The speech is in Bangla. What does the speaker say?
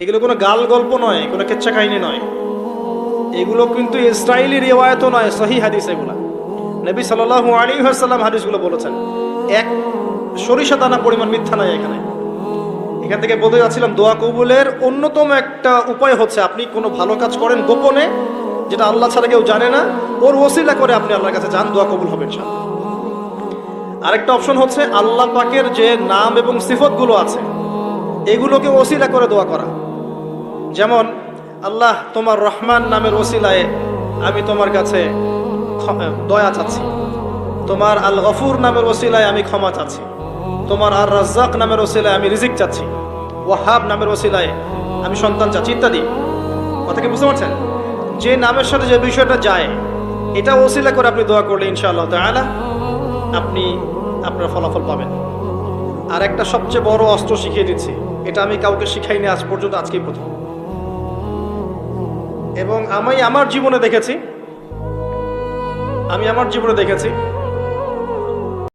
এগুলো কোনো গাল গল্প নয়, কোনো কেচ্ছা কাহিনী নয়, এগুলো কিন্তু ইসরায়েলি রিওয়ায়াতও নয়, সহিহ হাদিস। এগুলা নবী সাল্লাল্লাহু আলাইহি ওয়াসাল্লাম হাদিসগুলো বলেছেন। এক সরিষা দানা পরিমাণ মিথ্যা নাই এখানে। এখান থেকে বলতে যাচ্ছিলাম, দোয়া কবুলের অন্যতম একটা উপায় হচ্ছে আপনি কোনো ভালো কাজ করেন গোপনে, যেটা আল্লাহ ছাড়া কেউ জানে না, ওর ওসিলা করে আপনি আল্লাহর কাছে যান, দোয়া কবুল হবে ইনশাআল্লাহ। আরেকটা অপশন হচ্ছে আল্লাহ পাকের যে নাম এবং সিফতগুলো আছে এগুলোকে ওসিলা করে দোয়া করা। যেমন, আল্লাহ তোমার রহমান নামের ওসিলায় আমি তোমার কাছে দয়া চাচ্ছি, তোমার আল গফুর নামের ওসিলায় আমি ক্ষমা চাচ্ছি, তোমার আর রাজ্জাক নামের ওসিলায় আমি রিজিক চাচ্ছি, ওয়াহাব নামের ওসিলায় আমি সন্তান চাচ্ছি, ইত্যাদি। কথা কি বুঝতে পারছেন? যে নামের সাথে যে বিষয়টা যায় এটা ওসিলা করে আপনি দোয়া করলে ইনশাআল্লাহ তাআলা আপনি আপনার ফলাফল পাবেন। আর একটা সবচেয়ে বড় অস্ত্র শিখিয়ে দিচ্ছি, এটা আমি কাউকে শিখাইনি আজ পর্যন্ত, আজকেই প্রথম। এবং আমি আমার জীবনে দেখেছি